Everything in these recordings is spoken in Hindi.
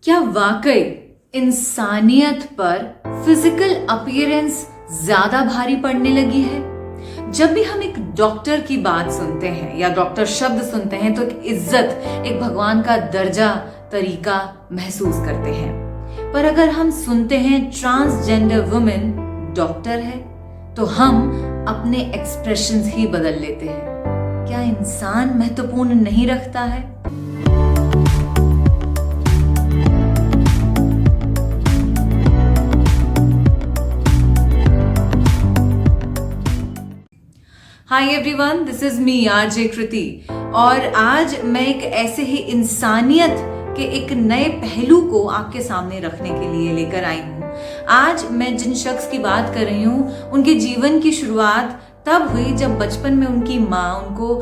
क्या वाकई इंसानियत पर फिजिकल अपीयरेंस ज्यादा भारी पड़ने लगी है? जब भी हम एक डॉक्टर की बात सुनते हैं या डॉक्टर शब्द सुनते हैं तो एक इज्जत, एक भगवान का दर्जा, तरीका महसूस करते हैं। पर अगर हम सुनते हैं ट्रांसजेंडर वुमेन डॉक्टर है तो हम अपने एक्सप्रेशंस ही बदल लेते हैं। क्या इंसान महत्वपूर्ण नहीं रखता है? Hi everyone, this is me RJ Kriti और आज मैं एक ऐसे ही इंसानियत के एक नए पहलू को आपके सामने रखने के लिए लेकर आई हूँ। आज मैं जिन शख्स की बात कर रही हूँ उनके जीवन की शुरुआत तब हुई जब बचपन में उनकी माँ उनको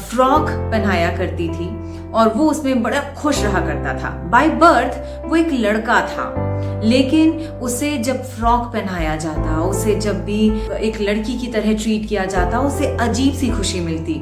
फ्रॉक पहनाया करती थी और वो उसमें बड़ा खुश रहा करता था। बाय बर्थ वो एक लड़का था, लेकिन उसे जब फ्रॉक पहनाया जाता, उसे जब भी एक लड़की की तरह ट्रीट किया जाता, उसे अजीब सी खुशी मिलती।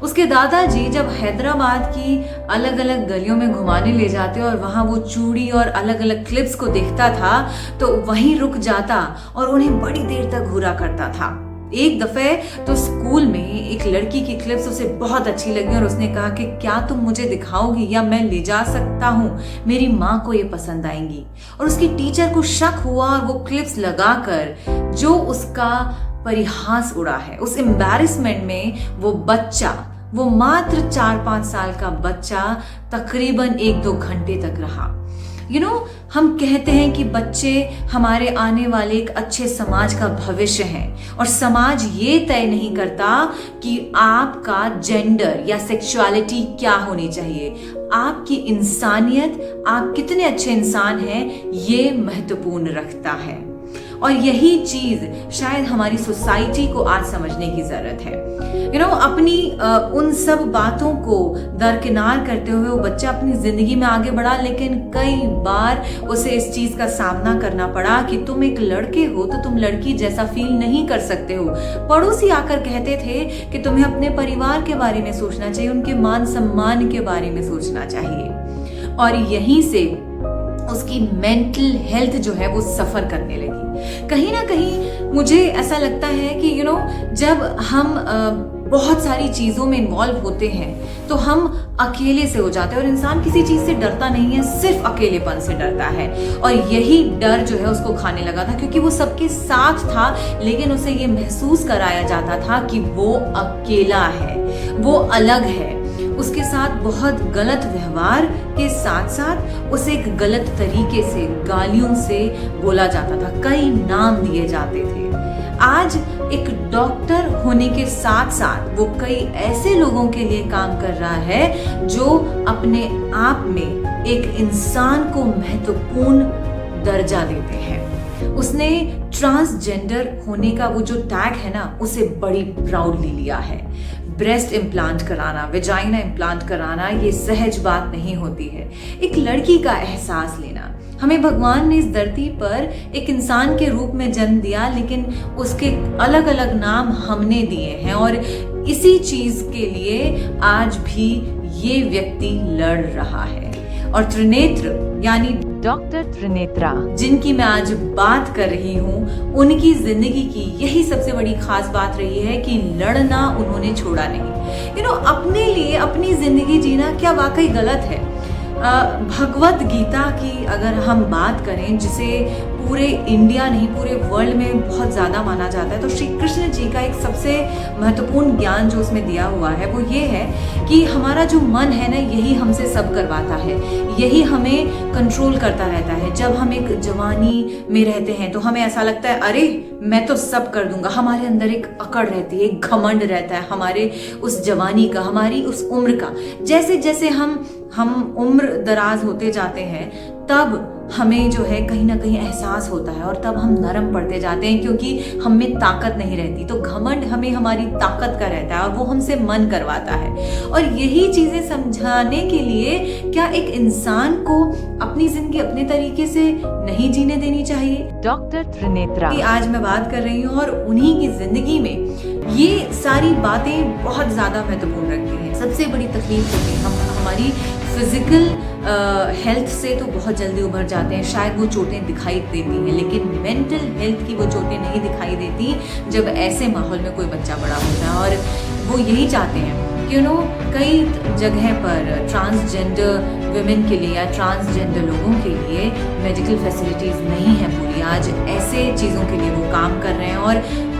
उसके दादाजी जब हैदराबाद की अलग अलग गलियों में घुमाने ले जाते और वहां वो चूड़ी और अलग अलग क्लिप्स को देखता था तो वहीं रुक जाता और उन्हें बड़ी देर तक घूरा करता था। एक दफे तो स्कूल में एक लड़की की क्लिप्स उसे बहुत अच्छी लगी और उसने कहा कि क्या तुम मुझे दिखाओगी या मैं ले जा सकता हूँ, मेरी माँ को ये पसंद आएंगी। और उसकी टीचर को शक हुआ और वो क्लिप्स लगाकर जो उसका परिहास उड़ा है, उस एम्बैरेसमेंट में वो मात्र 4-5 साल का बच्चा तकरीबन 1-2 घंटे तक रहा। हम कहते हैं कि बच्चे हमारे आने वाले एक अच्छे समाज का भविष्य हैं और समाज ये तय नहीं करता कि आपका जेंडर या सेक्सुअलिटी क्या होनी चाहिए। आपकी इंसानियत, आप कितने अच्छे इंसान हैं, ये महत्वपूर्ण रखता है। और यही चीज शायद हमारी सोसाइटी को आज समझने की जरूरत है। अपनी उन सब बातों को दरकिनार करते हुए वो बच्चा अपनी जिंदगी में आगे बढ़ा, लेकिन कई बार उसे इस चीज का सामना करना पड़ा कि तुम एक लड़के हो तो तुम लड़की जैसा फील नहीं कर सकते हो। पड़ोसी आकर कहते थे कि तुम्हें अपने परिवार के बारे में सोचना चाहिए, उनके मान सम्मान के बारे में सोचना चाहिए। और यहीं से उसकी मेंटल हेल्थ जो है वो सफर करने लगी। कहीं ना कहीं मुझे ऐसा लगता है कि जब हम बहुत सारी चीजों में इन्वॉल्व होते हैं तो हम अकेले से हो जाते हैं और इंसान किसी चीज से डरता नहीं है, सिर्फ अकेलेपन से डरता है। और यही डर जो है उसको खाने लगा था, क्योंकि वो सबके साथ था लेकिन उसे ये महसूस कराया जाता था कि वो अकेला है, वो अलग है। उसके साथ बहुत गलत व्यवहार के साथ साथ उसे एक गलत तरीके से गालियों से बोला जाता था, कई नाम दिए जाते थे। आज एक डॉक्टर होने के साथ साथ वो कई ऐसे लोगों के लिए काम कर रहा है जो अपने आप में एक इंसान को महत्वपूर्ण दर्जा देते हैं। उसने ट्रांसजेंडर होने का वो जो टैग है ना, उसे बड़ी प्राउडली लिया है। ब्रेस्ट इम्प्लांट कराना, वेजाइना इम्प्लांट कराना ये सहज बात नहीं होती है। एक लड़की का एहसास लेना, हमें भगवान ने इस धरती पर एक इंसान के रूप में जन्म दिया, लेकिन उसके अलग अलग नाम हमने दिए हैं और इसी चीज के लिए आज भी ये व्यक्ति लड़ रहा है। और त्रिनेत्र यानी डॉक्टर त्रिनेत्रा, जिनकी मैं आज बात कर रही हूँ, उनकी जिंदगी की यही सबसे बड़ी खास बात रही है कि लड़ना उन्होंने छोड़ा नहीं। अपने लिए अपनी जिंदगी जीना क्या वाकई गलत है? भगवत गीता की अगर हम बात करें, जिसे पूरे इंडिया नहीं पूरे वर्ल्ड में बहुत ज़्यादा माना जाता है, तो श्री कृष्ण जी का एक सबसे महत्वपूर्ण ज्ञान जो उसमें दिया हुआ है वो ये है कि हमारा जो मन है ना, यही हमसे सब करवाता है, यही हमें कंट्रोल करता रहता है। जब हम एक जवानी में रहते हैं तो हमें ऐसा लगता है अरे मैं तो सब कर दूंगा। हमारे अंदर एक अकड़ रहती है, एक घमंड रहता है हमारे उस जवानी का, हमारी उस उम्र का। जैसे जैसे हम उम्र दराज होते जाते हैं तब हमें जो है कहीं ना कहीं एहसास होता है और तब हम नरम पड़ते जाते हैं, क्योंकि हम में ताकत नहीं रहती। तो घमंड हमें हमारी ताकत का रहता है और वो हमसे मन करवाता है। और यही चीजें समझाने के लिए क्या एक इंसान को अपनी जिंदगी अपने तरीके से नहीं जीने देनी चाहिए? डॉक्टर त्रिनेत्रा की आज मैं बात कर रही हूँ और उन्हीं की जिंदगी में ये सारी बातें बहुत ज्यादा महत्वपूर्ण रखती हैं। सबसे बड़ी तकलीफ होती है हमारी फिजिकल हेल्थ से तो बहुत जल्दी उभर जाते हैं, शायद वो चोटें दिखाई देती हैं, लेकिन मेंटल हेल्थ की वो चोटें नहीं दिखाई देती जब ऐसे माहौल में कोई बच्चा बड़ा होता है। और वो यही चाहते हैं कि कई जगह पर ट्रांसजेंडर विमेन के लिए या ट्रांसजेंडर लोगों के लिए मेडिकल फैसिलिटीज़ नहीं है पूरी। आज ऐसे चीज़ों के लिए वो काम कर रहे हैं और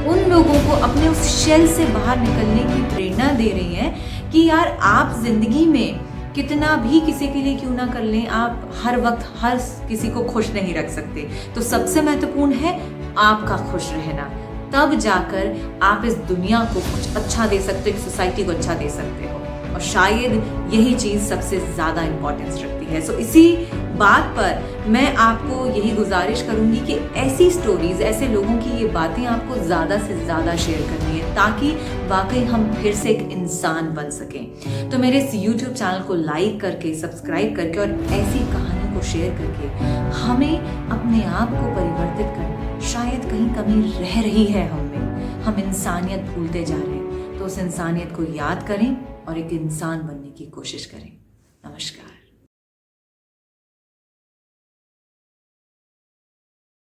उन लोगों को अपने उस शेल से बाहर निकलने की प्रेरणा दे रही हैं कि यार आप जिंदगी में कितना भी किसी के लिए क्यों ना कर लें, आप हर वक्त हर किसी को खुश नहीं रख सकते। तो सबसे महत्वपूर्ण है आपका खुश रहना, तब जाकर आप इस दुनिया को कुछ अच्छा दे सकते हो, सोसाइटी को अच्छा दे सकते हो। और शायद यही चीज़ सबसे ज़्यादा इम्पोर्टेंस रखती है। सो इसी बात पर मैं आपको यही गुजारिश करूंगी कि ऐसी स्टोरीज, ऐसे लोगों की ये बातें आपको ज़्यादा से ज़्यादा शेयर करनी है, ताकि वाकई हम फिर से एक इंसान बन सकें। तो मेरे इस YouTube चैनल को लाइक करके, सब्सक्राइब करके और ऐसी कहानी को शेयर करके हमें अपने आप को परिवर्तित करना है। शायद कहीं कमी रह रही है हमें, हम इंसानियत भूलते जा रहे हैं, तो उस इंसानियत को याद करें और एक इंसान बनने की कोशिश करें। नमस्कार।